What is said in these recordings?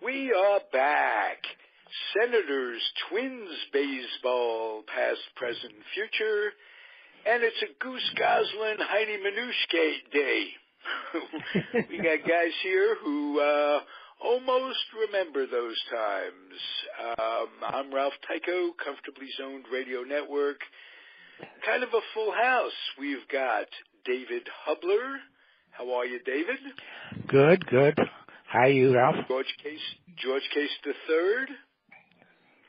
We are back. Senators, Twins baseball, past, present, future. And it's a Goose Goslin, Heidi Minushke day. We got guys here who almost remember those times. I'm Ralph Tyko, Comfortably Zoned Radio Network. Kind of a full house. We've got David Hubler. How are you, David? Good, good. How are you, Ralph? George Case III.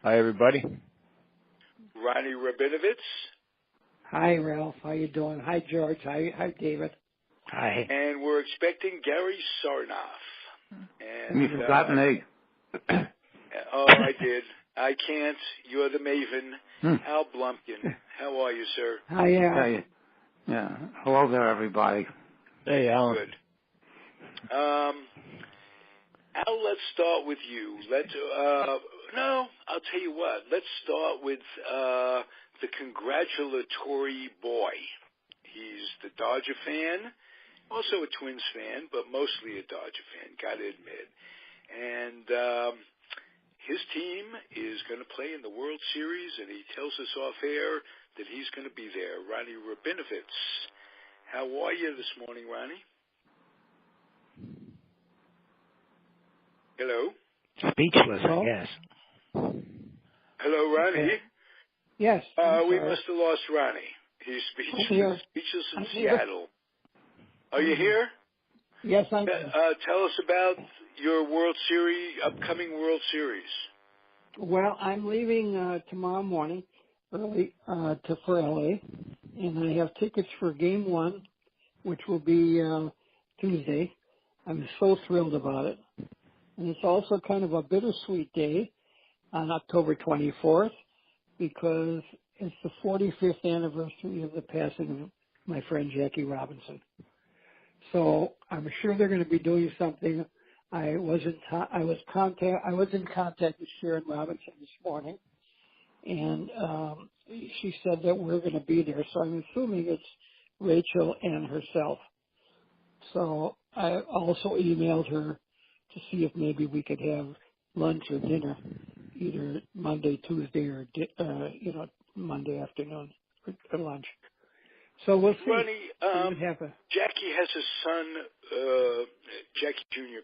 Hi, everybody. Ronnie Rabinovitz. Hi, Ralph. How you doing? Hi, George. Hi, David. Hi. And we're expecting Gary Sarnoff. And You forgot me. Oh, I did. I can't. You're the maven. Al Blumkin. How are you, sir? Hi, Al. Hey. Yeah. Hello there, everybody. Hey, Alan. Good. Al, let's start with you. I'll tell you what. Let's start with the congratulatory boy. He's the Dodger fan, also a Twins fan, but mostly a Dodger fan, got to admit. And his team is going to play in the World Series, and he tells us off air that he's going to be there. Ronnie Rabinovitz. How are you this morning, Ronnie? Hello? Speechless, I guess. Hello, Ronnie? Okay. Yes. We must have lost Ronnie. He's speechless. Speechless in Seattle. Are you here? Yes, I'm here. Tell us about your upcoming World Series. Well, I'm leaving tomorrow morning early for LA, and I have tickets for Game 1, which will be Tuesday. I'm so thrilled about it. And it's also kind of a bittersweet day on October 24th because it's the 45th anniversary of the passing of my friend Jackie Robinson. So I'm sure they're going to be doing something. I was in contact with Sharon Robinson this morning, and she said that we're going to be there. So I'm assuming it's Rachel and herself. So I also emailed her to see if maybe we could have lunch or dinner, either Monday, Tuesday, or Monday afternoon for lunch. So we'll see. Ronnie, Jackie has a son. Jackie Jr.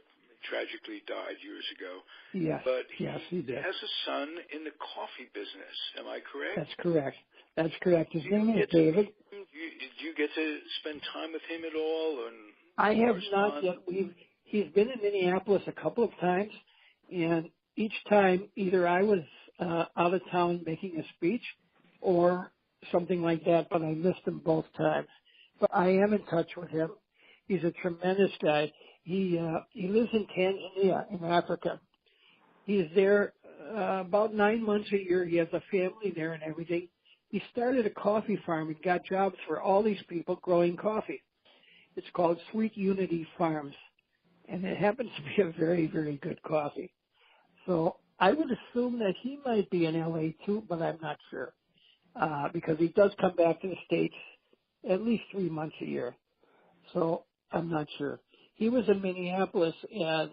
tragically died years ago. Yes, but he did. Has a son in the coffee business. Am I correct? That's correct. His name is David. Do you get to spend time with him at all? I have not yet. He's been in Minneapolis a couple of times, and each time either I was out of town making a speech or something like that, but I missed him both times. But I am in touch with him. He's a tremendous guy. He lives in Tanzania in Africa. He's there about 9 months a year. He has a family there and everything. He started a coffee farm and got jobs for all these people growing coffee. It's called Sweet Unity Farms, and it happens to be a very, very good coffee. So I would assume that he might be in L.A. too, but I'm not sure because he does come back to the States at least 3 months a year. So I'm not sure. He was in Minneapolis and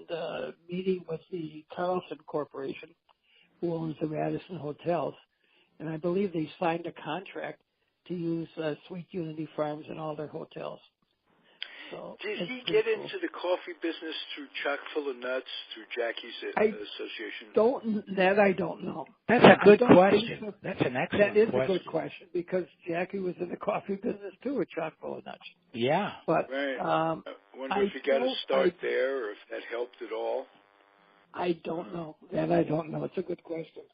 meeting with the Carlson Corporation, who owns the Radisson hotels, and I believe they signed a contract to use Sweet Unity Farms in all their hotels. So did he get into the coffee business through Chock full of Nuts, through Jackie's association? I don't know. That's a good question. So. That's an excellent question. That is a good question because Jackie was in the coffee business too with Chock full of Nuts. Yeah. But right. I wonder if you got to start there or if that helped at all. I don't know. That I don't know. It's a good question.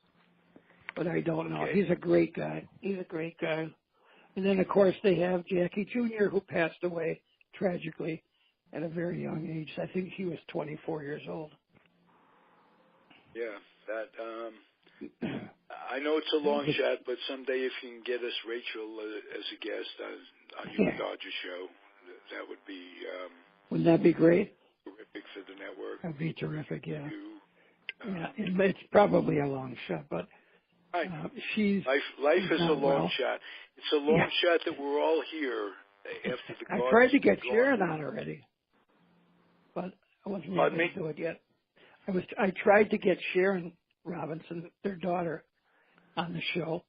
But I don't know. Okay. He's a great guy. And then, of course, they have Jackie Jr., who passed away tragically at a very young age. I think he was 24 years old. Yeah, that I know it's a long shot, but someday if you can get us Rachel as a guest on your Dodger show, that would be. Wouldn't that be great? Terrific for the network. That'd be terrific. Yeah. It's probably a long shot, but she's life is a long shot. It's a long shot that we're all here. After the I tried to get Sharon on already, but I wasn't able to do it yet. I tried to get Sharon Robinson, their daughter, on the show,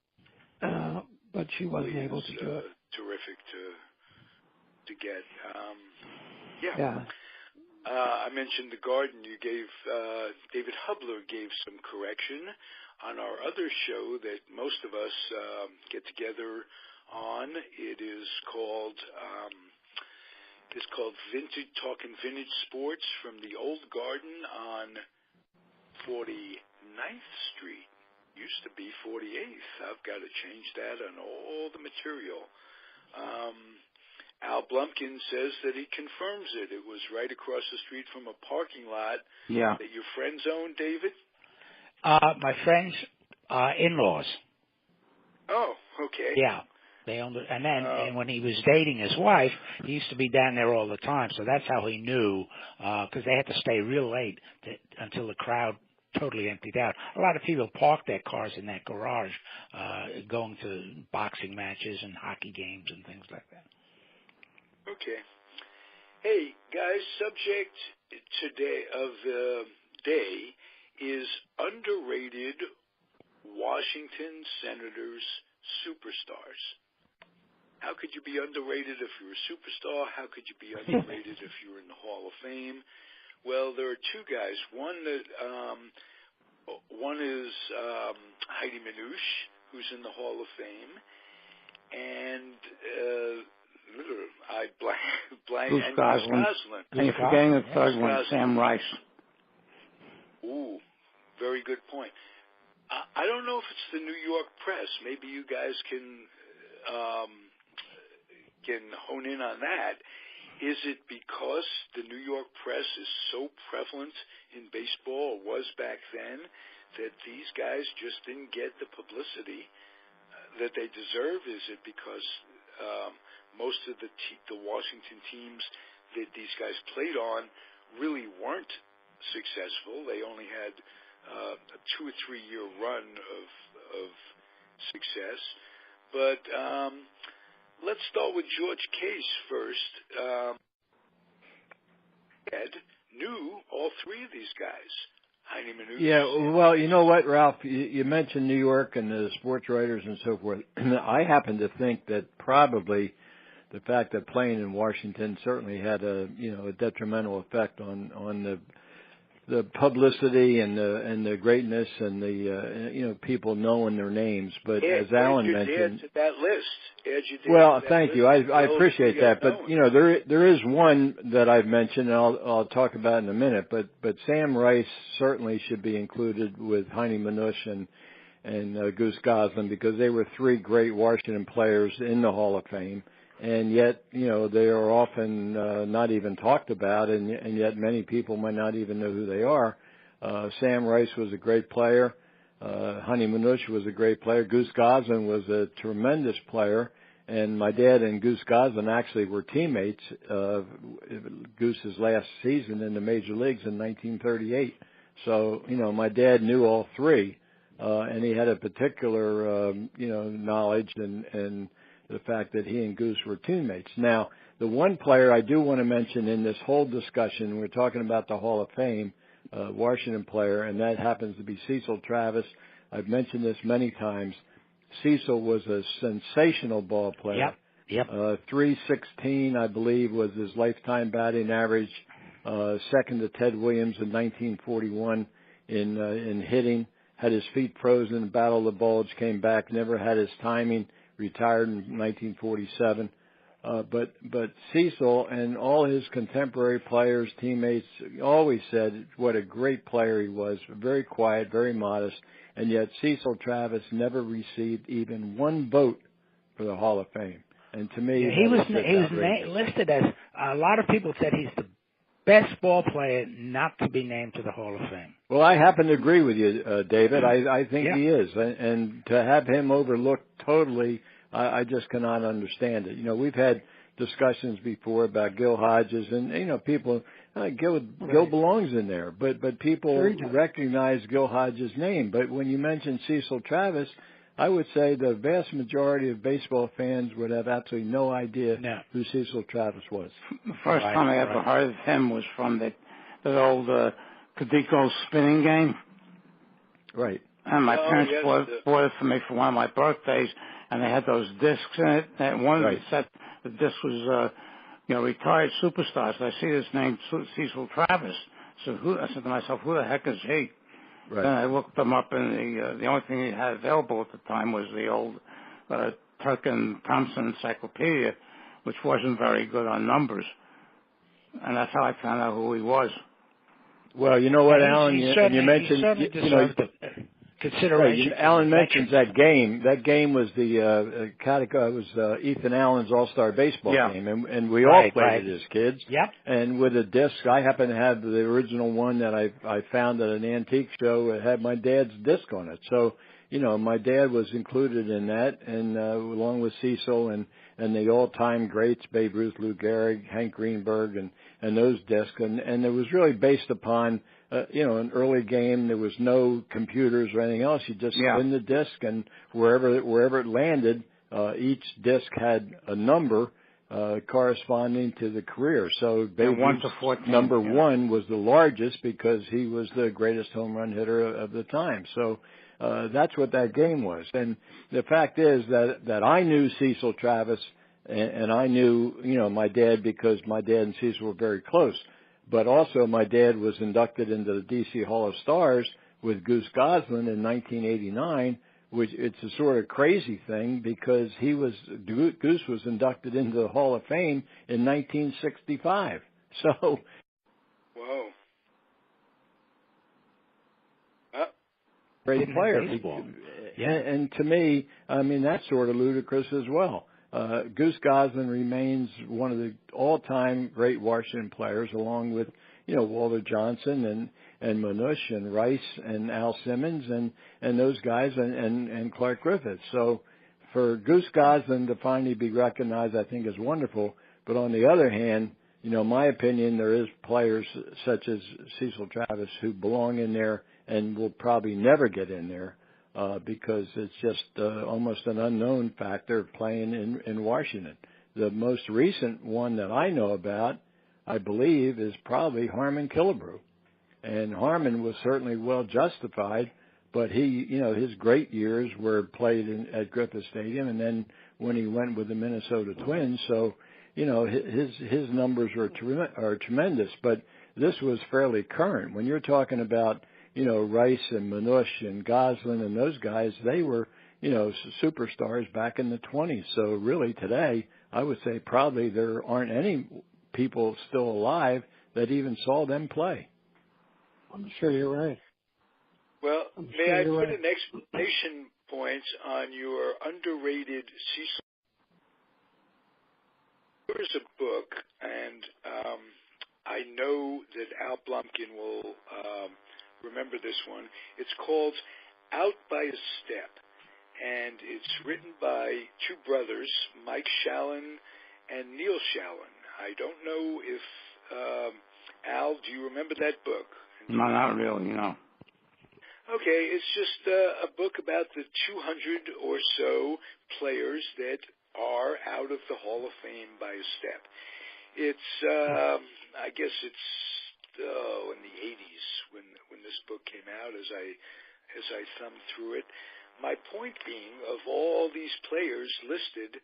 but she wasn't able to do it. Terrific to get. Yeah. I mentioned the garden. You gave David Hubler gave some correction on our other show that most of us get together on. It is called Vintage Talking Vintage Sports from the Old Garden on 49th Street. Used to be 48th. I've got to change that on all the material. Al Blumkin says that he confirms it. It was right across the street from a parking lot that your friends owned, David? My friends' in-laws. Oh, okay. Yeah. They owned it. And then and when he was dating his wife, he used to be down there all the time. So that's how he knew, because they had to stay real late until the crowd totally emptied out. A lot of people parked their cars in that garage, going to boxing matches and hockey games and things like that. Okay. Hey, guys, subject today of the day is underrated Washington Senators superstars. How could you be underrated if you're a superstar? How could you be underrated if you're in the Hall of Fame? Well, there are two guys. One is Heidi Minouche, who's in the Hall of Fame, and Goose Goslin. And you're forgetting the third one, Sam Rice. Ooh, very good point. I don't know if it's the New York press. Maybe you guys can hone in on that. Is it because the New York press is so prevalent in baseball, or was back then, that these guys just didn't get the publicity that they deserve? Is it because most of the Washington teams that these guys played on really weren't successful? They only had a 2 or 3 year run of success. But let's start with George Case first. Ed knew all three of these guys. Heidi Minouche. Yeah, well, you know what, Ralph? You mentioned New York and the sports writers and so forth. I happen to think that probably the fact that playing in Washington certainly had a detrimental effect on the publicity and the greatness and the people knowing their names. But as Alan mentioned, to that list. Well, thank you. I appreciate that. But there is one that I've mentioned, and I'll talk about in a minute. But Sam Rice certainly should be included with Heidi Minouche and Goose Goslin, because they were three great Washington players in the Hall of Fame. And yet, they are often not even talked about, and yet many people might not even know who they are. Sam Rice was a great player. Heidi Minouche was a great player. Goose Goslin was a tremendous player, and my dad and Goose Goslin actually were teammates of Goose's last season in the major leagues in 1938. So, my dad knew all three, and he had a particular, knowledge and the fact that he and Goose were teammates. Now, the one player I do want to mention in this whole discussion, we're talking about the Hall of Fame, Washington player, and that happens to be Cecil Travis. I've mentioned this many times. Cecil was a sensational ball player. Yep. 316, I believe, was his lifetime batting average. Second to Ted Williams in 1941 in hitting. Had his feet frozen, battled the bulge, came back, never had his timing. Retired in 1947. But Cecil and all his contemporary players, teammates, always said what a great player he was. Very quiet, very modest. And yet Cecil Travis never received even one vote for the Hall of Fame. And to me, he was listed as, a lot of people said he's the best ball player not to be named to the Hall of Fame. Well, I happen to agree with you, David. I think he is. And to have him overlooked totally, I just cannot understand it. We've had discussions before about Gil Hodges, and, people, Gil belongs in there. But people recognize Gil Hodges' name. But when you mention Cecil Travis, I would say the vast majority of baseball fans would have absolutely no idea who Cecil Travis was. The first time I ever heard of him was from the old Caddico's spinning game. Right. And my parents bought it for me for one of my birthdays, and they had those discs in it. And one of the discs was, retired superstars. I see this name, Cecil Travis. So I said to myself, who the heck is he? Right. Then I looked them up, and the only thing he had available at the time was the old Turk and Thompson Encyclopedia, which wasn't very good on numbers. And that's how I found out who he was. Well, you know what, Alan? You mentioned, consideration. Alan mentions that game. That game was the Ethan Allen's All-Star Baseball game, and we all played it as kids. Yep. And with a disc, I happen to have the original one that I found at an antique show. It had my dad's disc on it. So, my dad was included in that, and along with Cecil and the all-time greats, Babe Ruth, Lou Gehrig, Hank Greenberg, and those discs. And it was really based upon, an early game. There was no computers or anything else. You just spin the disc, and wherever it landed, each disc had a number corresponding to the career. So Babe Ruth's number 1 was the largest because he was the greatest home run hitter of the time. So that's what that game was. And the fact is that I knew Cecil Travis, and I knew, my dad, because my dad and Cecil were very close. But also my dad was inducted into the D.C. Hall of Stars with Goose Goslin in 1989, which it's a sort of crazy thing because Goose was inducted into the Hall of Fame in 1965. So. Whoa. Great player. And to me, that's sort of ludicrous as well. Goose Goslin remains one of the all-time great Washington players, along with, Walter Johnson and Manush and Rice and Al Simmons and those guys and Clark Griffith. So for Goose Goslin to finally be recognized, I think is wonderful. But on the other hand, my opinion, there is players such as Cecil Travis who belong in there and will probably never get in there. Because it's just almost an unknown factor playing in Washington. The most recent one that I know about, I believe, is probably Harmon Killebrew. And Harmon was certainly well justified, but his great years were played at Griffith Stadium, and then when he went with the Minnesota Twins, so, his numbers are tremendous, but this was fairly current. When you're talking about Rice and Manush and Goslin and those guys, they were, superstars back in the 20s. So really today, I would say probably there aren't any people still alive that even saw them play. I'm sure you're right. Well, may I put an exclamation point on your underrated Cecil? There's a book, and I know that Al Blumkin will remember this one. It's called Out by a Step, and it's written by two brothers, Mike Shallon and Neil Shallon. I don't know if, Al, do you remember that book? No, not really, no. Okay, it's just a book about the 200 or so players that are out of the Hall of Fame by a step. It's, I guess it's in the 80s when this book came out, as I thumbed through it. My point being, of all these players listed,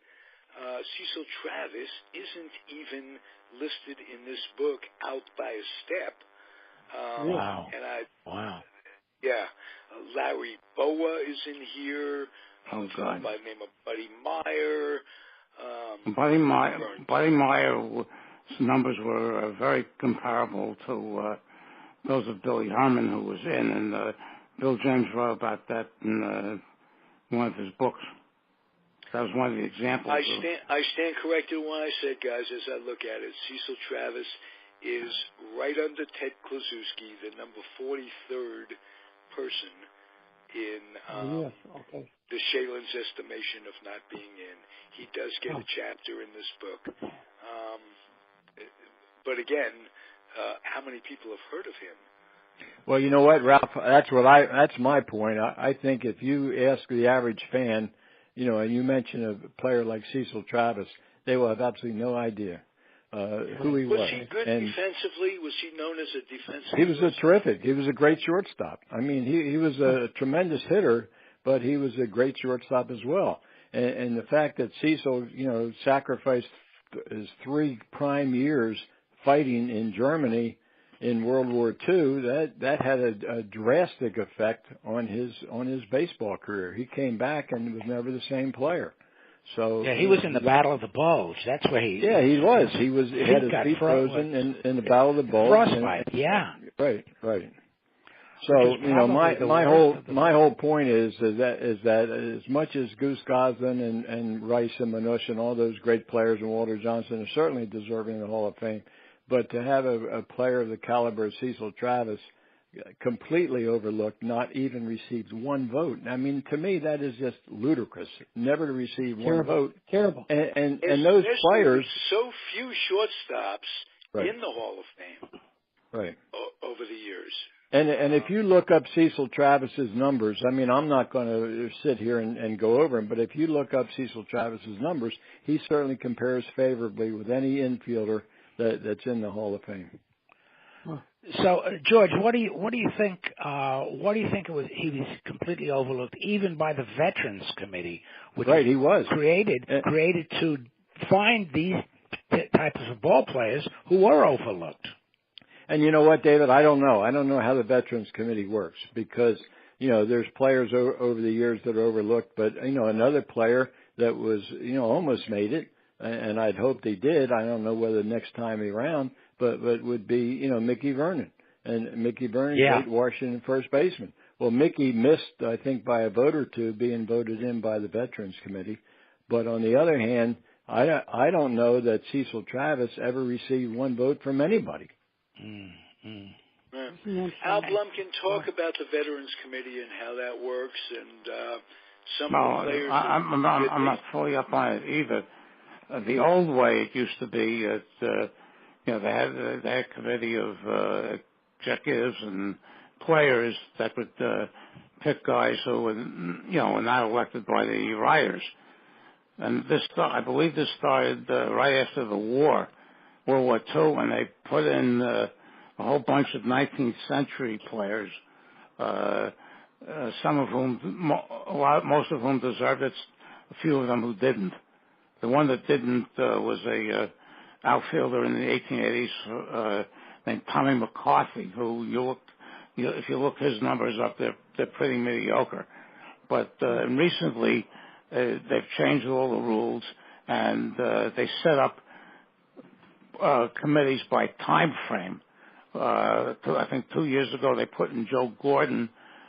Cecil Travis isn't even listed in this book out by a step. Wow. Wow. Yeah. Larry Boa is in here. Oh, God. By the name of Buddy Meyer. Buddy Meyer's numbers were very comparable to those of Billy Herman, who was in, and Bill James wrote about that in one of his books. That was one of the examples. I stand corrected when I said, guys, as I look at it, Cecil Travis is right under Ted Kluszewski, the number 43rd person in the Shalen's estimation of not being in. He does get a chapter in this book. But again, how many people have heard of him? Well, you know what, Ralph? That's my point. I think if you ask the average fan, and you mention a player like Cecil Travis, they will have absolutely no idea. who he was. Was he good defensively? Was he known as a defensive? He was he was a great shortstop. I mean, he was a tremendous hitter, but he was a great shortstop as well. And the fact that Cecil, sacrificed his 3 prime years fighting in Germany in World War II, that had a drastic effect on his baseball career. He came back and was never the same player. So he was in the Battle of the Bulge. That's where he. Yeah, he was. He had his feet frozen in the Battle of the Bulge. Frostbite. Right. So my whole point is that as much as Goose Goslin and Rice and Minush and all those great players and Walter Johnson are certainly deserving of the Hall of Fame, but to have a player of the caliber of Cecil Travis completely overlooked, not even received 1 vote. I mean, to me, that is just ludicrous. Never to receive 1 vote. Terrible. And those players. So few shortstops in the Hall of Fame. Right. Over the years. And if you look up Cecil Travis's numbers, I mean, I'm not going to sit here and go over them, but if you look up Cecil Travis's numbers, he certainly compares favorably with any infielder that's in the Hall of Fame. So, George, what do you think? What do you think he was completely overlooked, even by the Veterans Committee, which he was created to find these types of ball players who were overlooked. And you know what, David? I don't know. I don't know how the Veterans Committee works because there's players over the years that are overlooked, but another player that was almost made it, and I'd hoped he did. I don't know whether next time around. But would be, Mickey Vernon. And Mickey Vernon, great Washington first baseman. Well, Mickey missed, I think, by a vote or 2 being voted in by the Veterans Committee. But on the other hand, I don't know that Cecil Travis ever received 1 vote from anybody. Al Blumkin, talk about the Veterans Committee and how that works and some of the players. I'm not fully up on it either. The old way it used to be they had a committee of executives and players that would pick guys who were not elected by the writers. And I believe this started right after the war, World War II, and they put in a whole bunch of 19th century players, some of whom, most of whom deserved it, a few of them who didn't. The one that didn't was a outfielder in the 1880s named Tommy McCarthy, who if you look his numbers up, they're pretty mediocre. But recently they've changed all the rules, and they set up committees by time frame. I think 2 years ago they put in Joe Gordon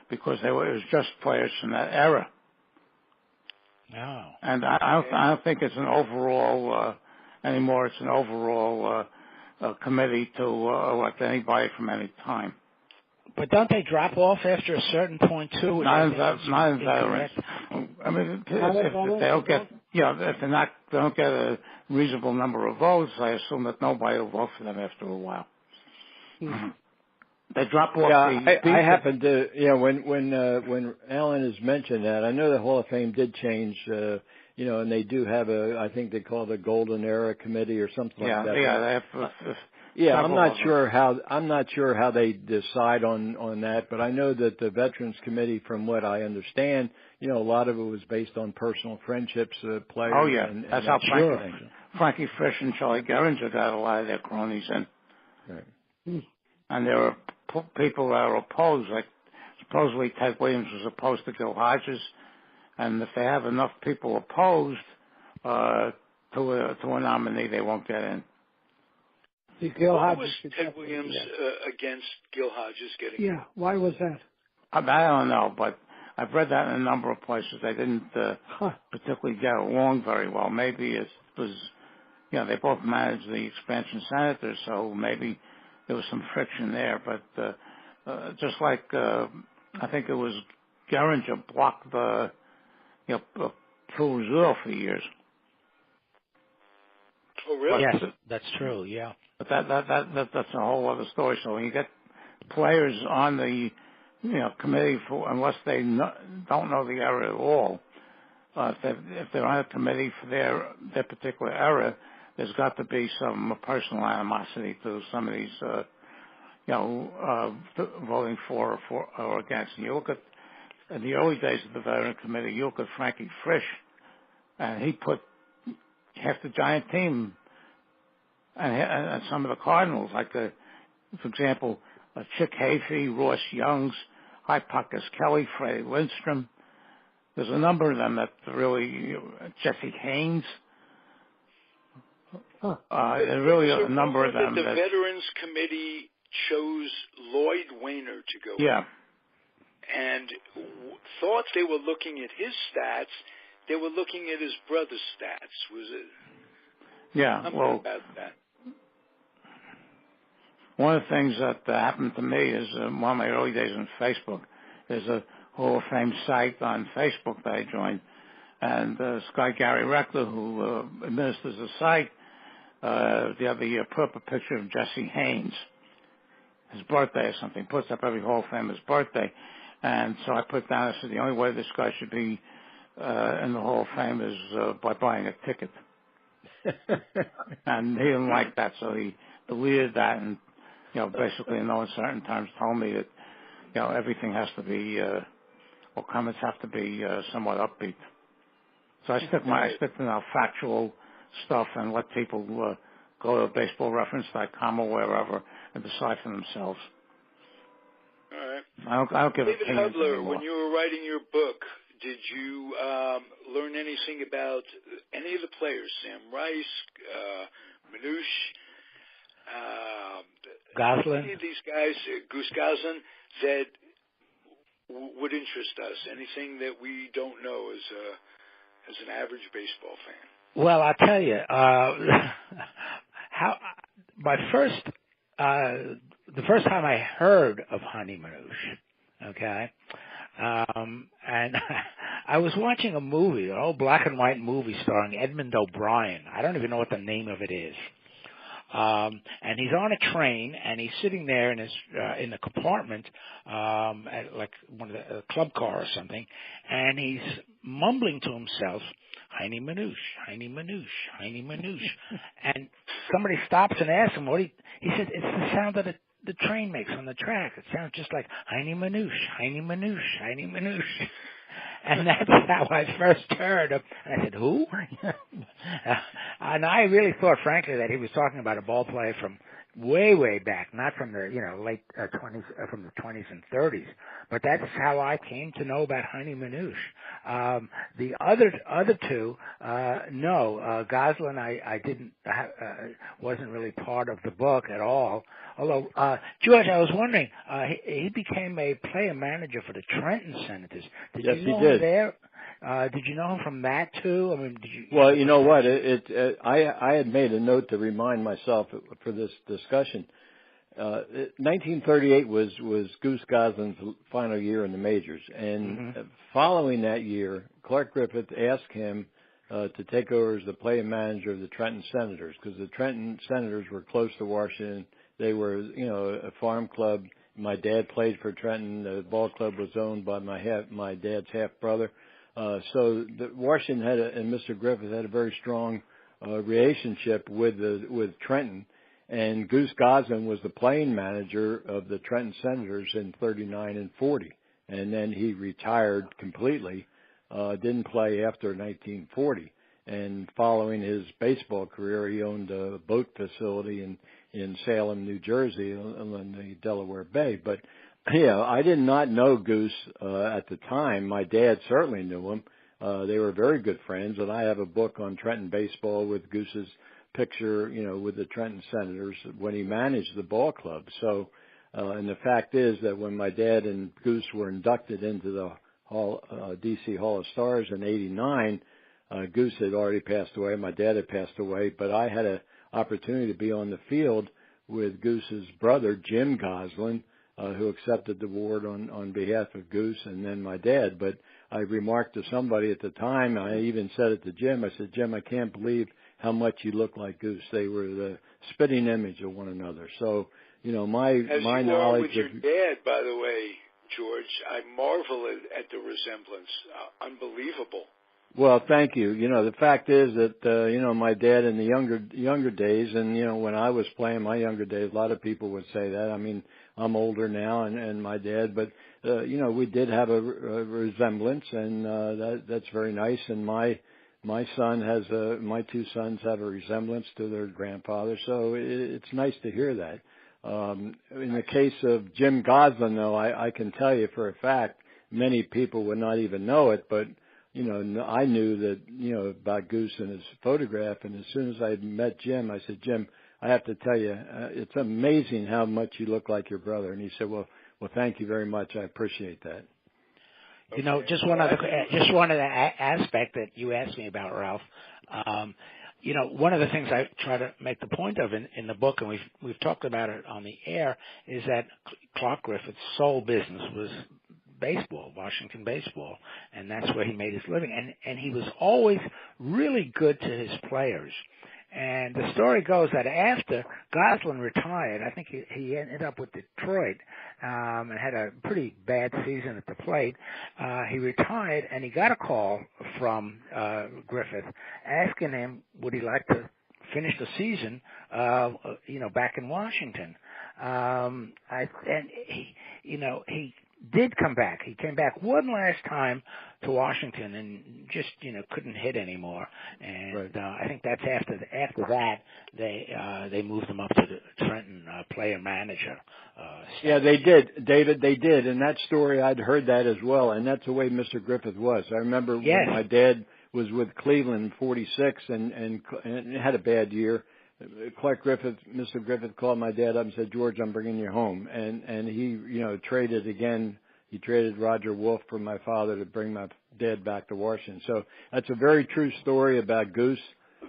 because it was just players from that era. No. And I don't think it's an overall anymore. It's an overall committee to elect anybody from any time. But don't they drop off after a certain point too? Not in veterans. I mean, if they don't get, if they don't get a reasonable number of votes, I assume that nobody will vote for them after a while. Mm-hmm. They drop off. I happen to, when Alan has mentioned that, I know the Hall of Fame did change, and they do have I think they call it a Golden Era Committee or something like that. Yeah, they have. I'm not sure how they decide on that, but I know that the Veterans Committee, from what I understand, a lot of it was based on personal friendships, players. Oh yeah, that's how Frankie Fish and Charlie Gehringer got a lot of their cronies in. Right. And there were people that are opposed, like supposedly Ted Williams was opposed to Gil Hodges, and if they have enough people opposed to a nominee, they won't get in. Why was Ted Williams against Gil Hodges getting in? Yeah, why was that? I don't know, but I've read that in a number of places. They didn't particularly get along very well. Maybe it was, they both managed the expansion senators, so maybe there was some friction there. But just like I think it was Gehringer blocked the True for years. Oh, really? Yes, that's true. Yeah. But that's a whole other story. So when you get players on the committee unless they don't know the era at all, if they're on a committee for their particular era, there's got to be some personal animosity to some of these, voting for or against. And you look at, in the early days of the Veteran Committee, you look at Frankie Frisch, and he put half the Giant team and some of the Cardinals, like, for example, Chick Hafey, Ross Youngs, Hypocus Kelly, Freddie Lindstrom. There's a number of them that really, Jesse Haynes. There's really a number of them. The Veterans Committee chose Lloyd Wainer to go. Yeah. And thought they were looking at his stats. They were looking at his brother's stats. Was it? Yeah. Well, about that. One of the things that happened to me is one of my early days on Facebook. There's a Hall of Fame site on Facebook that I joined, and this guy Gary Reckler, who administers the site, the other year put up a picture of Jesse Haynes, his birthday or something. Puts up every Hall of Famer's birthday, and so I put down. I said the only way this guy should be in the Hall of Fame is by buying a ticket. And he didn't like that, so he deleted that, and basically in no uncertain terms told me that everything has to be or comments have to be somewhat upbeat. So I stick to now factual stuff and let people go to baseballreference.com or wherever and decide for themselves. All right. I don't give David opinions Hubler, anymore. when you were writing your book, did you learn anything about any of the players? Sam Rice, Manouche, Goslin? any of these guys, Goose Goslin, that would interest us? Anything that we don't know as an average baseball fan? Well, I'll tell you, the first time I heard of Honey Manouche, okay, and I was watching a movie, an old black and white movie starring Edmund O'Brien. I don't even know what the name of it is. And he's on a train, and he's sitting there in his in the compartment, at like one of the club car or something, and he's mumbling to himself, "Heiny Manouche, Heiny Manouche, Heiny Manouche," and somebody stops and asks him what he said. It's the sound that the train makes on the track. It sounds just like Heiny Manouche, Heiny Manouche, Heiny Manouche. And that's how I first heard of. And I said, "Who?" And I really thought, frankly, that he was talking about a ball player from way, way back, not from the late 20s, from the 20s and 30s. But that's how I came to know about Heiny Manouche. The other two, no, Goslin, I didn't, wasn't really part of the book at all. Although, George, I was wondering, he became a player manager for the Trenton Senators. Yes, you know he did. Him there? Did you know him from that too? I mean, did you? Well, you know what? I had made a note to remind myself for this discussion. 1938 was Goose Goslin's final year in the majors, and following that year, Clark Griffith asked him to take over as the player manager of the Trenton Senators, because the Trenton Senators were close to Washington. They were, a farm club. My dad played for Trenton. The ball club was owned by my dad's half brother. So Washington and Mr. Griffith had a very strong relationship with Trenton, and Goose Goslin was the playing manager of the Trenton Senators in 39 and 40, and then he retired completely, didn't play after 1940, and following his baseball career, he owned a boat facility in Salem, New Jersey, on the Delaware Bay. But I did not know Goose at the time. My dad certainly knew him. They were very good friends, and I have a book on Trenton baseball with Goose's picture, with the Trenton Senators when he managed the ball club. So, and the fact is that when my dad and Goose were inducted into the D.C. Hall of Stars in '89, Goose had already passed away. My dad had passed away, but I had an opportunity to be on the field with Goose's brother, Jim Goslin, who accepted the award on behalf of Goose and then my dad. But I remarked to somebody at the time, I even said it to Jim, I said, "Jim, I can't believe how much you look like Goose." They were the spitting image of one another. So, my knowledge with your dad, by the way, George, I marvel at the resemblance. Unbelievable. Well, thank you. You know, the fact is that, you know, my dad in the younger days, and, you know, when I was playing my younger days, a lot of people would say that. I mean, I'm older now and my dad, but, you know, we did have a resemblance, and, that's very nice. And my son has my two sons have a resemblance to their grandfather, so it's nice to hear that. In the case of Jim Goslin, though, I can tell you for a fact, many people would not even know it, but, you know, I knew that, you know, about Goose and his photograph, and as soon as I met Jim, I said, Jim, I have to tell you, it's amazing how much you look like your brother. And he said, well, thank you very much. I appreciate that. You know, just one other aspect that you asked me about, Ralph. You know, one of the things I try to make the point of in the book, and we've talked about it on the air, is that Clark Griffith's sole business was baseball, Washington baseball, and that's where he made his living. And he was always really good to his players. And the story goes that after Goslin retired, I think he ended up with Detroit and had a pretty bad season at the plate. He retired, and he got a call from Griffith asking him would he like to finish the season, you know, back in Washington. He did come back. He came back one last time to Washington and just, you know, couldn't hit anymore. And right. I think that's after that they moved him up to the Trenton player manager. Yeah, they did, David. They did, and that story I'd heard that as well. And that's the way Mr. Griffith was. I remember when my dad was with Cleveland in '46 and had a bad year. Mr. Griffith called my dad up and said, George, I'm bringing you home. And he, you know, traded again. He traded Roger Wolf for my father to bring my dad back to Washington. So that's a very true story about Goose.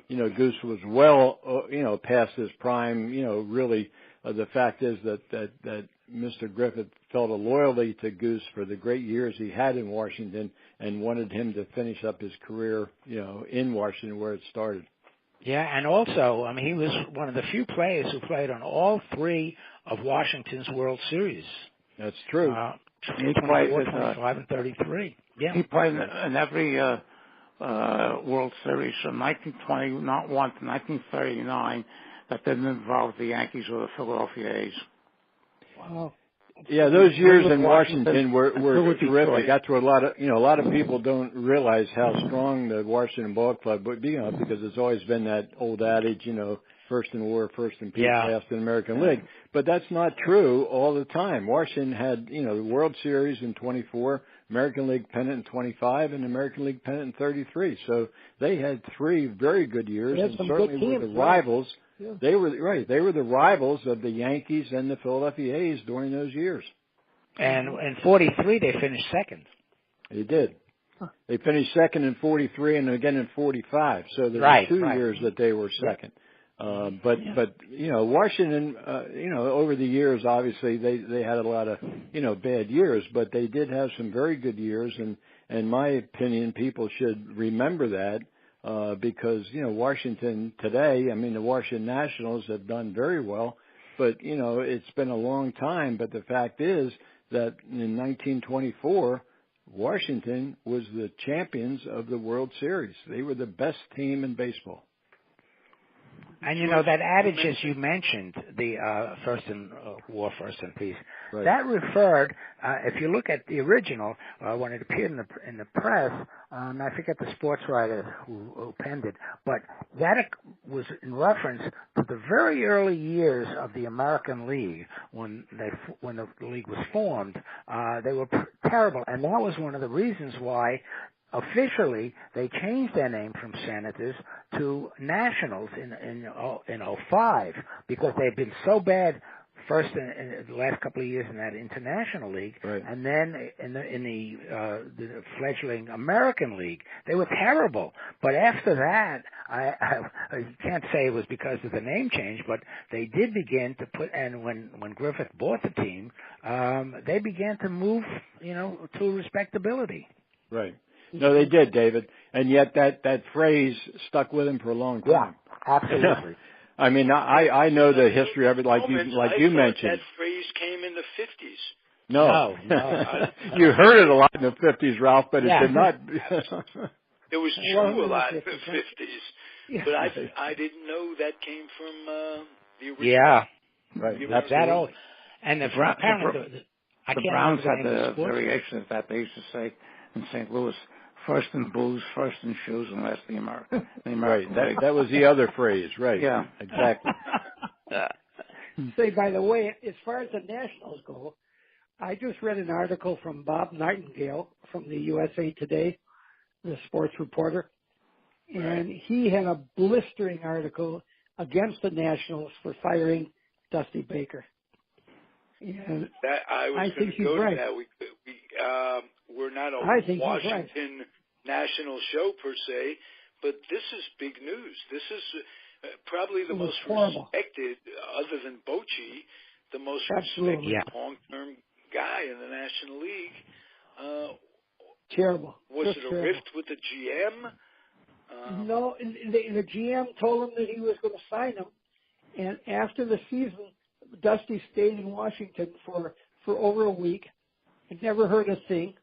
You know, Goose was well, you know, past his prime. You know, really, the fact is that Mr. Griffith felt a loyalty to Goose for the great years he had in Washington and wanted him to finish up his career, you know, in Washington where it started. Yeah, and also, I mean, he was one of the few players who played on all three of Washington's World Series. That's true. He played 25 and 33. Yeah. He played in every World Series from 1921 to 1939 that didn't involve the Yankees or the Philadelphia A's. Wow. Yeah, those years in Washington were terrific. That's what a lot of people don't realize how strong the Washington Ball Club would be, you know, because it's always been that old adage, you know, first in war, first in peace, last in American League. But that's not true all the time. Washington had, you know, the World Series in 24, American League pennant in 25, and American League pennant in 33. So they had three very good years, and certainly were the rivals. Yeah. They were the rivals of the Yankees and the Philadelphia A's during those years. And in 43, they finished second. They did. Huh. They finished second in 43 and again in 45. So there were 2 years that they were second. But you know, Washington, you know, over the years, obviously they had a lot of, you know, bad years, but they did have some very good years, and in my opinion, people should remember that. Because, you know, Washington today, I mean, the Washington Nationals have done very well, but, you know, it's been a long time. But the fact is that in 1924, Washington was the champions of the World Series. They were the best team in baseball. And, you know, that adage, as you mentioned, the first in war, first in peace, that referred, if you look at the original, when it appeared in the press, I forget the sports writer who penned it, but that was in reference to the very early years of the American League when the league was formed. They were terrible, and that was one of the reasons why officially they changed their name from Senators to Nationals in 05 because they'd been so bad first in the last couple of years in that International League, and then in the fledgling American League. They were terrible. But after that, I can't say it was because of the name change, but they did begin to put, and when Griffith bought the team, they began to move, you know, to respectability. Right. No, they did, David. And yet that phrase stuck with him for a long time. Yeah, absolutely. I mean, I know the history of it, like you mentioned. That phrase came in the 50s. No. You heard it a lot in the 50s, Ralph, but it did not. It was true a lot in the 50s. Yeah. But I didn't know that came from the original. Yeah. Right. That's that old. And the Browns had the variations that they used to say in St. Louis. First in booze, first in shoes, and last the American. Right. That was the other phrase. Right. Yeah. Exactly. Say, by the way, as far as the Nationals go, I just read an article from Bob Nightingale from the USA Today, the sports reporter, and he had a blistering article against the Nationals for firing Dusty Baker. And that I was going to go to that. We're not a Washington national show per se, but this is big news. This is probably the most respected, other than Bochy, the most respected long-term guy in the National League. Terrible. Was it a rift with the GM? No, the GM told him that he was going to sign him, and after the season, Dusty stayed in Washington for over a week and never heard a thing.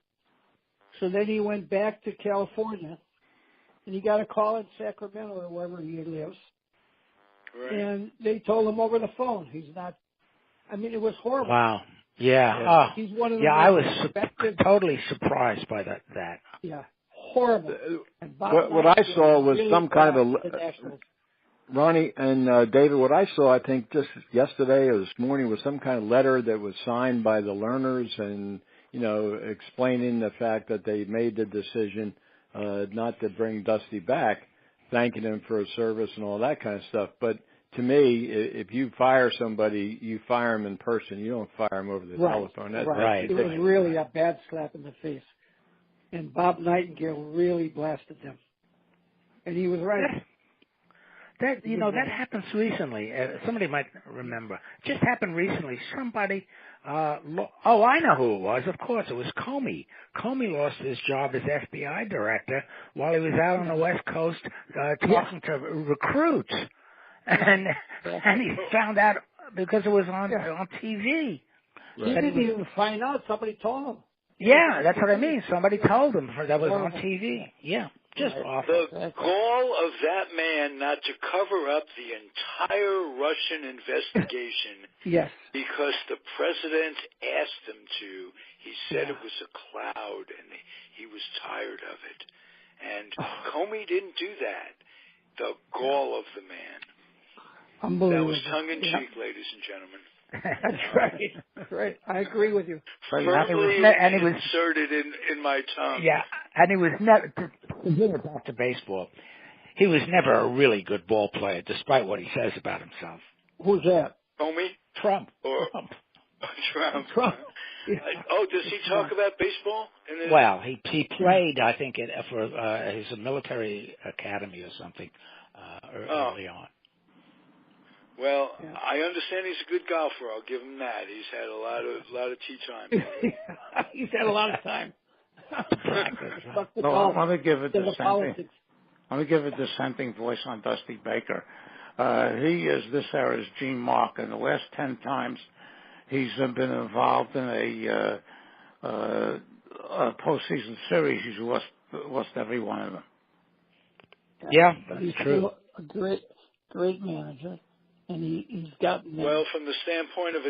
So then he went back to California, and he got a call in Sacramento or wherever he lives. Right. And they told him over the phone he's not. I mean, it was horrible. Wow. Yeah. He's one of the I was totally surprised by that. Yeah. Horrible. What I saw was really some kind of Ronnie and David, what I saw, I think, just yesterday or this morning was some kind of letter that was signed by the learners and, explaining the fact that they made the decision not to bring Dusty back, thanking him for his service and all that kind of stuff. But to me, if you fire somebody, you fire him in person. You don't fire him over the telephone. That's It was really a bad slap in the face. And Bob Nightingale really blasted them. And he was right. That happens recently. Somebody might remember. It just happened recently. Somebody, I know who it was. Of course, it was Comey. Comey lost his job as FBI director while he was out on the West Coast talking to recruits, and he found out because it was on TV. He didn't even find out. Somebody told him. Yeah, that's what I mean. Somebody told him that was on TV. Yeah. Just awful. The gall of that man not to cover up the entire Russian investigation because the president asked him to. He said it was a cloud, and he was tired of it. And Comey didn't do that. The gall of the man. Unbelievable. That was tongue-in-cheek, ladies and gentlemen. That's right. That's right. I agree with you. Firmly inserted in my tongue. Yeah, and he was never, to bring it back to baseball, he was never a really good ball player, despite what he says about himself. Who's that? Comey? Trump. Trump. Does he talk about baseball? Well, he played, I think, for his military academy or something early on. Well, I understand he's a good golfer. I'll give him that. He's had a lot of tee time. He's had a lot of time. Let me give it a dissenting voice on Dusty Baker. He is this era's Gene Mark, and the last 10 times he's been involved in a postseason series, he's lost every one of them. Yeah, that's true. A great manager. And he's gotten from the standpoint of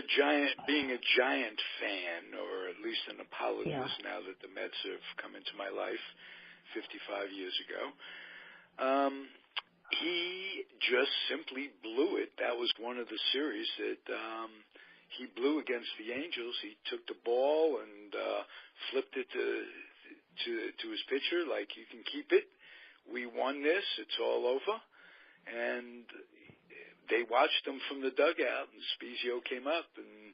being a Giant fan, or at least an apologist now that the Mets have come into my life 55 years ago, he just simply blew it. That was one of the series that he blew against the Angels. He took the ball and flipped it to his pitcher like, you can keep it. We won this. It's all over. And they watched him from the dugout, and Spezio came up and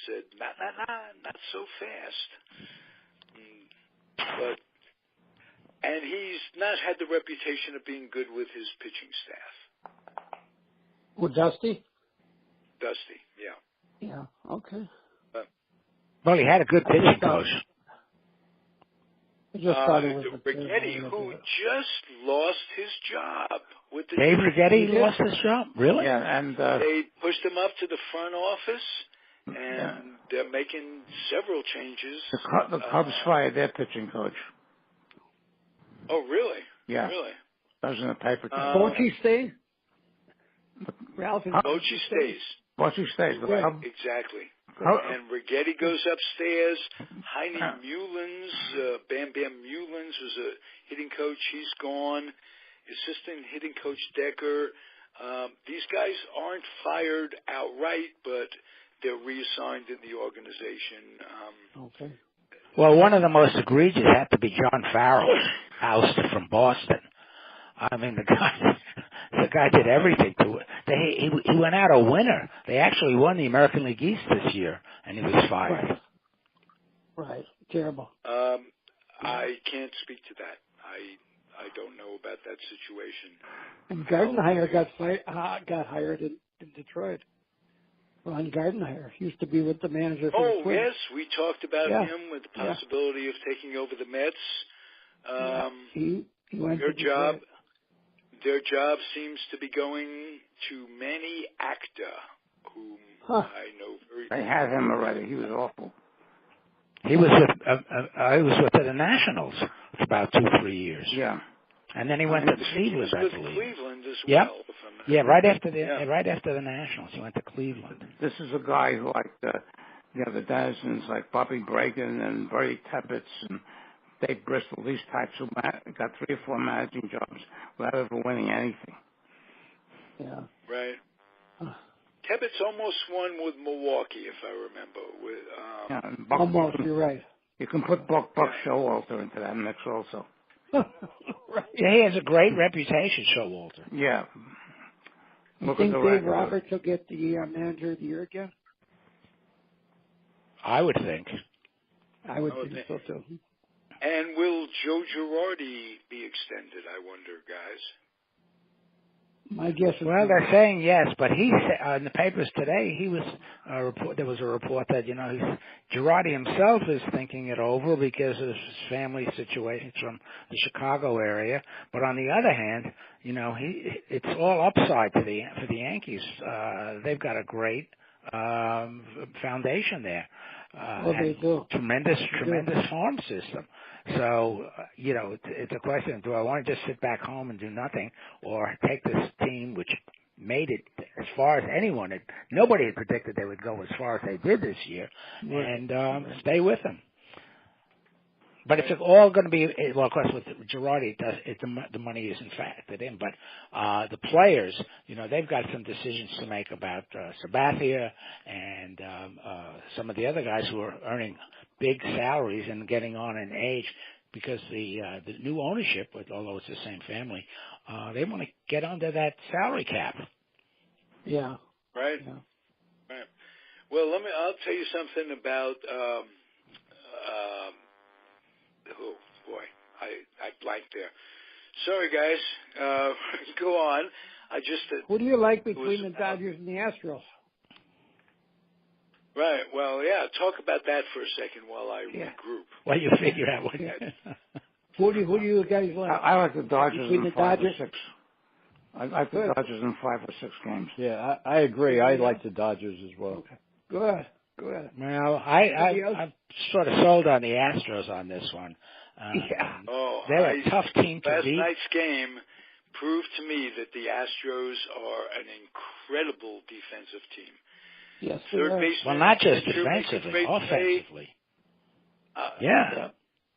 said, not so fast. And he's not had the reputation of being good with his pitching staff. With Dusty? Dusty, yeah. Yeah, okay. Well, he had a good pitching coach. Rigetti, who just lost his job with the Dave Rigetti lost his job, really? Yeah, and they pushed him up to the front office, and they're making several changes. The Cubs fired their pitching coach. Oh, really? Yeah. Really? That was in the paper. Bochy stay? Ralph and Bochy stays. Bochy stays. Right, exactly. And Rigetti goes upstairs. Heine Mullins, Bam Bam Mullins was a hitting coach. He's gone. Assistant hitting coach Decker. These guys aren't fired outright, but they're reassigned in the organization. Okay. Well, one of the most egregious had to be John Farrell's ousted from Boston. I mean, the guy did everything to it. He went out a winner. They actually won the American League East this year, and he was fired. Right. Terrible. I can't speak to that. I don't know about that situation. And Gardenhire got hired in Detroit. Ron Gardenhire used to be with the manager for the Twins. Yes, we talked about him with the possibility of taking over the Mets. He went Their job seems to be going to Manny Acta, whom I know very. They had him already. He was awful. He was with the Nationals for about 2-3 years. Yeah. And then he went to Cleveland, I believe. Cleveland as yep. well. Yeah, right after the Nationals, he went to Cleveland. This is a guy who liked the Dazzens, like Bobby Bragan and Bertie Tebbetts and Dave Bristol, these types who got 3 or 4 managing jobs without ever winning anything. Yeah. Right. Tebbetts almost won with Milwaukee, if I remember. With almost, you're right. You can put Buck Showalter into that mix also. Right. Yeah, he has a great reputation, Showalter. Yeah. You think Dave Roberts will get the manager of the year again? I would think. I would think so too. And will Joe Girardi be extended, I wonder, guys? My guess is they're saying yes, but he in the papers today there was a report that Girardi himself is thinking it over because of his family situation from the Chicago area. But on the other hand, it's all upside for the Yankees. They've got a great foundation there. They do. Tremendous farm system. So, it's a question, do I want to just sit back home and do nothing, or take this team, which made it as far as nobody had predicted they would go as far as they did this year, and stay with them. But it's all going to be, well, of course, with Girardi, the money isn't factored in, but the players, they've got some decisions to make about Sabathia and some of the other guys who are earning big salaries and getting on in age because the new ownership, although it's the same family, they want to get under that salary cap. Yeah. Right. Yeah. Right. Well, I'll tell you something about. Oh boy, I blanked there. Sorry, guys. Go on. Who do you like between the Dodgers and the Astros? Right. Well, yeah. Talk about that for a second while I regroup. Well, you figure out what. Who do you guys like? I like the Dodgers between in 5 or 6. I like the Dodgers in 5 or 6 games. Yeah, I agree. I like the Dodgers as well. Okay. Good. Well, I'm sort of sold on the Astros on this one. They're a tough team to beat. Last night's game proved to me that the Astros are an incredible defensive team. Yes, well, not just defensively, offensively. Yeah.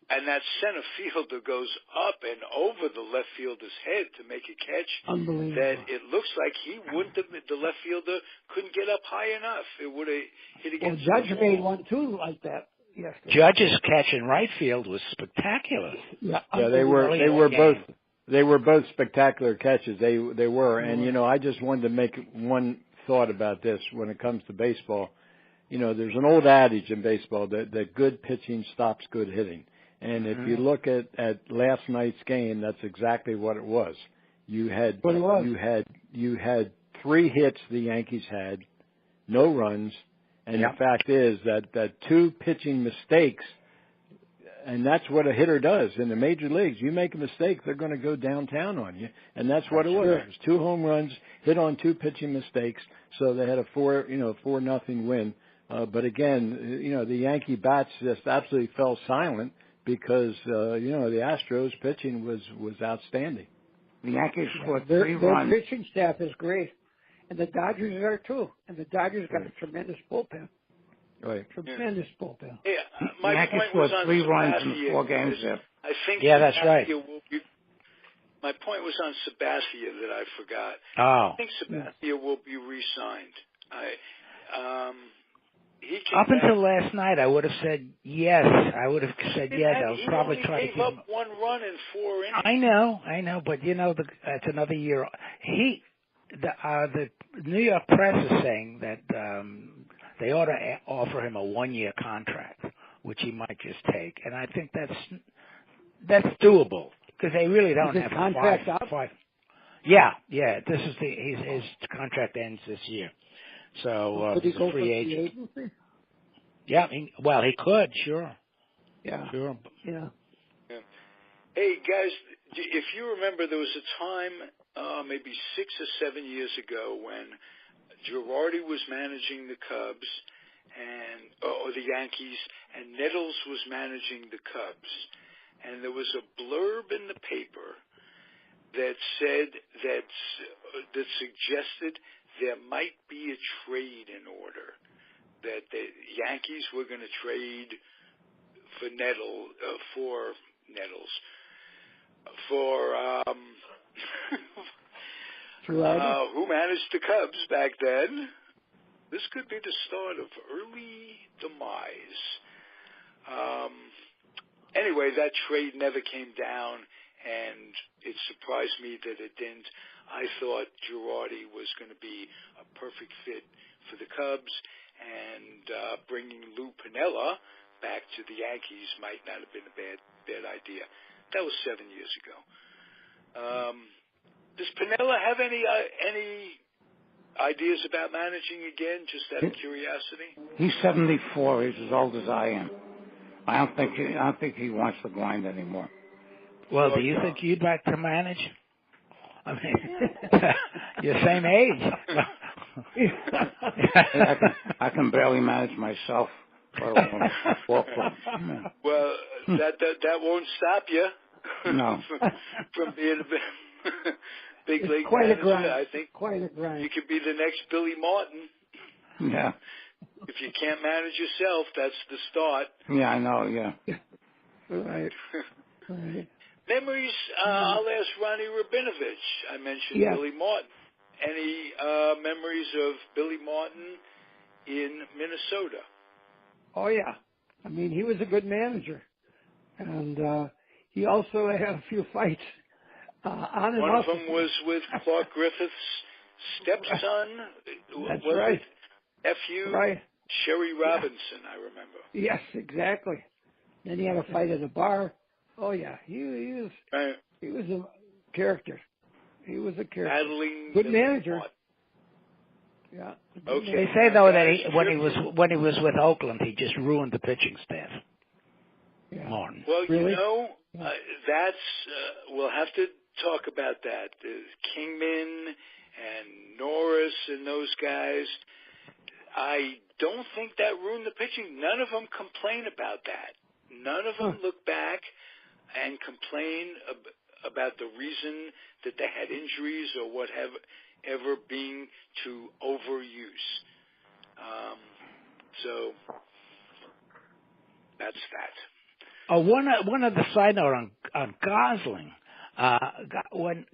And that center fielder goes up and over the left fielder's head to make a catch. Unbelievable. That it looks like the left fielder couldn't get up high enough. It would have hit against. Well, Judge made one too like that. Yes. Judge's catch in right field was spectacular. Yeah, they were both spectacular catches. They were, and I just wanted to make one thought about this when it comes to baseball. There's an old adage in baseball that good pitching stops good hitting. And if you look at last night's game, that's exactly what it was. You had 3 hits the Yankees had, no runs, and the fact is that 2 pitching mistakes, and that's what a hitter does in the major leagues. You make a mistake, they're going to go downtown on you, and that's what it was. It was 2 home runs hit on 2 pitching mistakes, so they had a 4-0 win. But again, the Yankee bats just absolutely fell silent because the Astros pitching was outstanding. The Yankees scored 3 runs. Their pitching staff is great, and the Dodgers are too. And the Dodgers got a tremendous bullpen. Right. Tremendous bullpen. Yeah, the Yankees scored 3 runs in 4 games there. I think that's right. My point was on Sabathia that I forgot. Oh. I think Sabathia will be re-signed. Up until last night, I would have said yes. I would have said yes. I'll probably try to keep him. He only gave up 1 run in 4 innings. I know, but it's another year. The New York press is saying that they ought to offer him a 1-year contract, which he might just take, and I think that's doable because they really don't have contract five. Yeah. This is his contract ends this year. So could he he's go a free for agent. The agency? Yeah, he could, sure. Yeah. Sure. Yeah. Hey, guys, if you remember, there was a time maybe 6 or 7 years ago when Girardi was managing the Cubs or the Yankees, and Nettles was managing the Cubs. And there was a blurb in the paper that said that suggested there might be a trade in order, that the Yankees were going to trade for Nettles who managed the Cubs back then. This could be the start of early demise. Anyway, that trade never came down, and it surprised me that it didn't. I thought Girardi was going to be a perfect fit for the Cubs, and bringing Lou Piniella back to the Yankees might not have been a bad idea. That was 7 years ago. Does Piniella have any ideas about managing again, just out of curiosity? He's 74. He's as old as I am. I don't think he wants to grind anymore. Well, do you think you'd like to manage? I mean, you're the same age. I can barely manage myself. Well, that won't stop you. No. From being a big league quite manager. A grind. I think quite a grind. You could be the next Billy Martin. Yeah. If you can't manage yourself, that's the start. Yeah, I know, yeah. Right. Right. Memories, I'll ask Ronnie Rabinovitz. I mentioned Billy Martin. Any memories of Billy Martin in Minnesota? Oh, yeah. I mean, he was a good manager. And he also had a few fights on and off. One of them was with Clark Griffith's stepson. That's right. F.U. Right. Sherry Robinson, I remember. Yes, exactly. Then he had a fight at a bar. Oh yeah, he was a character. He was a character. Battling good manager. Yeah. Okay. They say though that when he was with Oakland, he just ruined the pitching staff. Yeah. Martin. Well, really? That's we'll have to talk about that. Kingman and Norris and those guys. I don't think that ruined the pitching. None of them complain about that. None of them look back and complain about the reason that they had injuries or whatever being to overuse. So that's that. Oh, one other side note on Gosling. When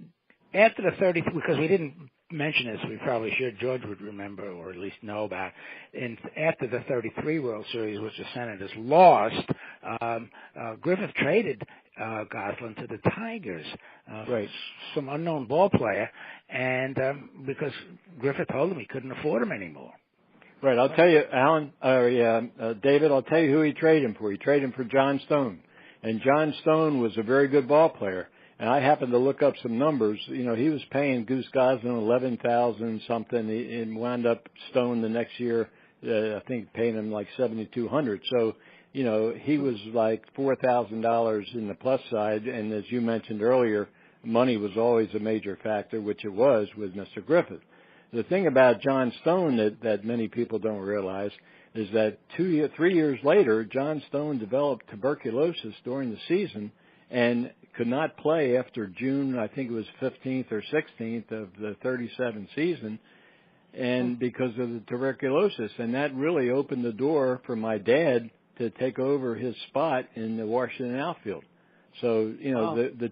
after the 30, because we didn't mention this, we probably should. George would remember, or at least know about. After the 33 World Series, which the Senators lost, Griffith traded Goslin to the Tigers, right? Some unknown ball player, and because Griffith told him he couldn't afford him anymore. Right. I'll tell you, Alan, David. I'll tell you who he traded him for. He traded him for John Stone, and John Stone was a very good ball player. And I happened to look up some numbers. You know, he was paying Goose Goslin $11,000 something. He wound up Stone the next year, I think, paying him like $7,200. So, you know, he was like $4,000 in the plus side. And as you mentioned earlier, money was always a major factor, which it was with Mr. Griffith. The thing about John Stone that many people don't realize, is that 3 years later, John Stone developed tuberculosis during the season and could not play after June, I think it was 15th or 16th of the 37 season, and because of the tuberculosis. And that really opened the door for my dad to take over his spot in the Washington outfield. So, the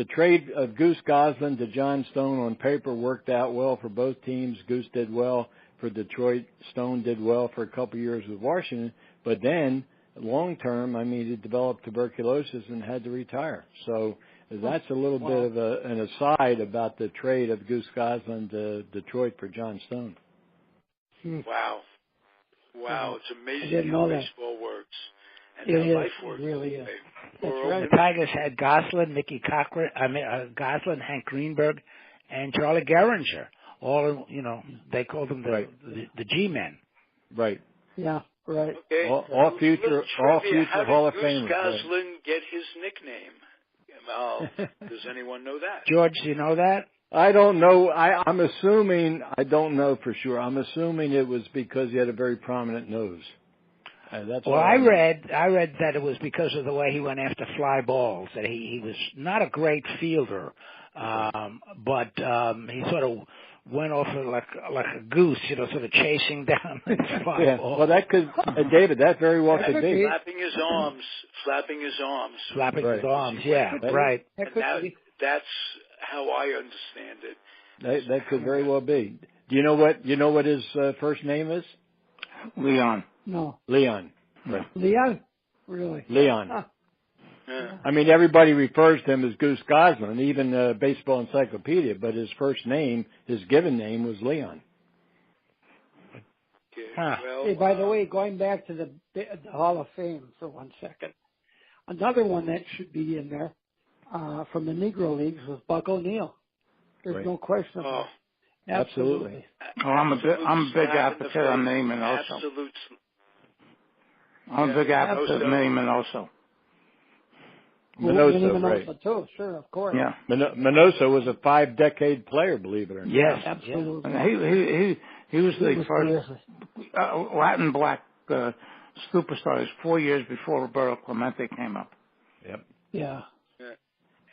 trade of Goose Goslin to John Stone on paper worked out well for both teams. Goose did well for Detroit. Stone did well for a couple of years with Washington. But then, long term, he developed tuberculosis and had to retire. So that's a little bit of an aside about the trade of Goose Goslin to Detroit for John Stone. Wow. It's amazing how baseball works. And how life works. It really is. That's right. The Tigers had Goslin, Mickey Cochran, Goslin, Hank Greenberg, and Charlie Gehringer. All, they called them the G-men. Right. Yeah, right. Okay. All future Hall of Famers. How did Goose Goslin get his nickname? Does anyone know that? George, do you know that? I don't know. I'm assuming, I don't know for sure. I'm assuming it was because he had a very prominent nose. That's I read that it was because of the way he went after fly balls, that he was not a great fielder, but he sort of went off like a goose, sort of chasing down the fly ball. Well, that could, David, that very well could be. Flapping his arms. Flapping his arms, yeah, right. And that's how I understand it. That could very well be. Do you know what his first name is? Leon. No. Leon. Right. Leon? Really? Leon. Huh. Yeah. Everybody refers to him as Goose Goslin, even Baseball Encyclopedia, but his first name, his given name, was Leon. Okay. Well, hey, by the way, going back to the Hall of Fame for 1 second, another one that should be in there from the Negro Leagues was Buck O'Neill. There's no question about it. Absolutely. I'm a big advocate of naming also. Absolute. I'm a big advocate of naming also. Minoso, too, sure, of course. Yeah. Minoso was a 5-decade player, believe it or not. Yes, absolutely. And he was the first Latin black superstar. 4 years before Roberto Clemente came up. Yep. Yeah.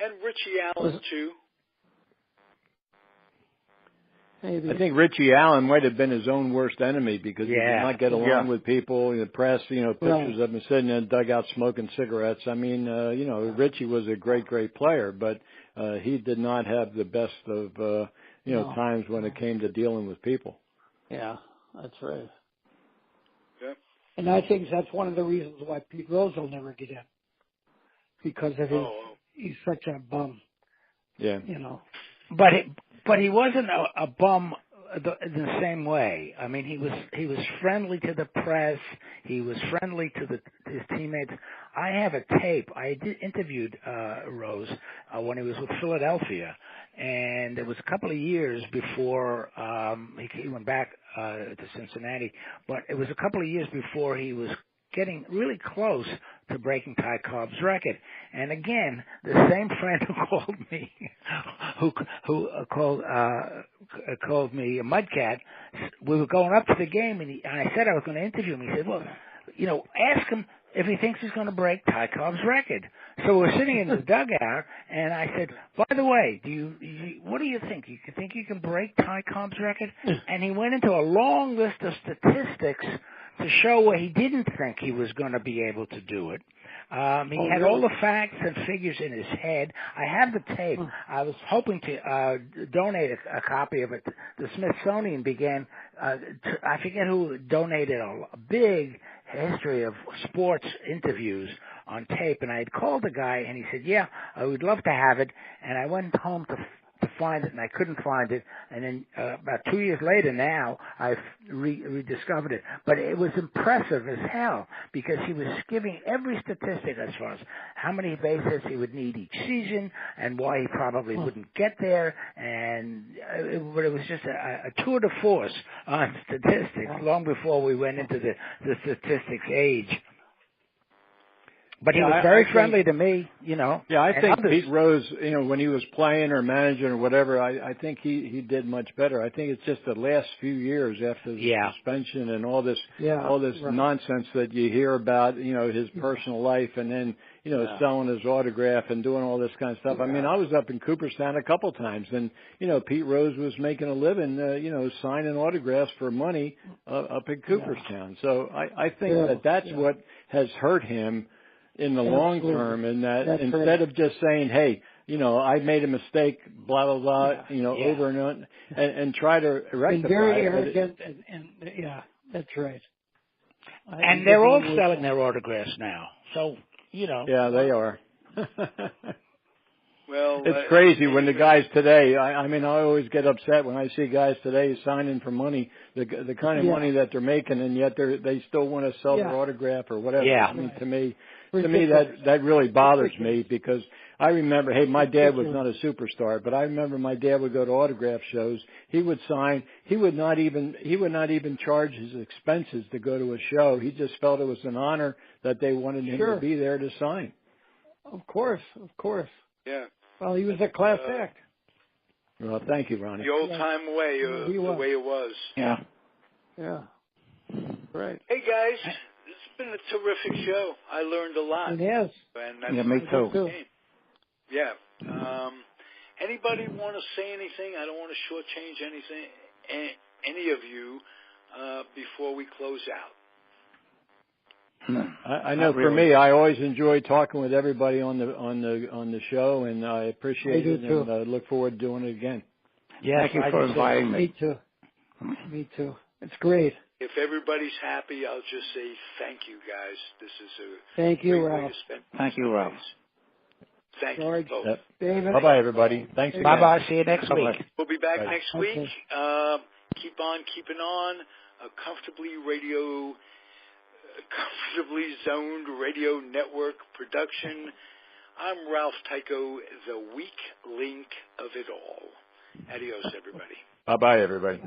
And Richie Allen too. Maybe. I think Richie Allen might have been his own worst enemy because he did not get along with people. The press, pictures of him sitting in the dugout smoking cigarettes. Richie was a great player, but he did not have the best of, times when it came to dealing with people. Yeah, that's right. Yep. And I think that's one of the reasons why Pete Rose will never get in. Because of he's such a bum. Yeah. But he wasn't a bum in the same way. He was friendly to the press. He was friendly to his teammates. I have a tape. I interviewed Rose when he was with Philadelphia, and it was a couple of years before he went back to Cincinnati. But it was a couple of years before he was getting really close to breaking Ty Cobb's record. And again, the same friend who called me, who called me a mudcat, we were going up to the game, and I said I was going to interview him. He said, well, ask him if he thinks he's going to break Ty Cobb's record. So we're sitting in the dugout, and I said, by the way, what do you think? You think you can break Ty Cobb's record? And he went into a long list of statistics to show where he didn't think he was going to be able to do it. He had all the facts and figures in his head. I have the tape. I was hoping to donate a copy of it. The Smithsonian began, I forget who donated a big history of sports interviews on tape, and I had called the guy, and he said, yeah, I would love to have it, and I went home to find it, and I couldn't find it, and then about 2 years later now, I've rediscovered it. But it was impressive as hell, because he was giving every statistic as far as how many base hits he would need each season, and why he probably wouldn't get there, and but it was just a tour de force on statistics, long before we went into the statistics age. But he was very friendly to me, you know. Yeah, I think others. Pete Rose, you know, when he was playing or managing or whatever, I think he did much better. I think it's just the last few years after the suspension and all this nonsense that you hear about, you know, his personal life, and then, you know, selling his autograph and doing all this kind of stuff. I mean, I was up in Cooperstown a couple times, and, you know, Pete Rose was making a living, you know, signing autographs for money up in Cooperstown. So I think that's what has hurt him in the long term, and that instead of just saying, hey, you know, I made a mistake, blah, blah, blah, you know, over and on, and try to rectify and very arrogant, and that's right. And they're all selling their autographs now, so, you know. Yeah, they are. Well, it's crazy when the guys today, I mean, I always get upset when I see guys today signing for money, the kind of money that they're making, and yet they still want to sell their autograph or whatever. Yeah. I mean, to me that really bothers me, because I remember, hey, my dad was not a superstar, but I remember my dad would go to autograph shows. He would sign. He would not even charge his expenses to go to a show. He just felt it was an honor that they wanted him to be there to sign. Of course. Yeah. Well, he was a class act. Well, thank you, Ronnie. The old-time way, the way it was. Yeah. Right. Hey, guys, it's been a terrific show. I learned a lot. It has. And me too. Yeah. Anybody want to say anything? I don't want to shortchange anything, any of you, before we close out. I know for me, I always enjoy talking with everybody on the show, and I appreciate it, and I look forward to doing it again. Yeah, thank you for inviting me. Me too. It's great. If everybody's happy, I'll just say thank you, guys. This is a thank you, great Ralph. way to spend Thank you, Ralph. Thank George, you both. Yep. David. Bye-bye, everybody. Thanks again. Bye-bye. See you next week. We'll be back Bye. next week. Keep on keeping on. A comfortably zoned radio network production. I'm Ralph Tyko, the weak link of it all. Adios, everybody. Bye-bye, everybody.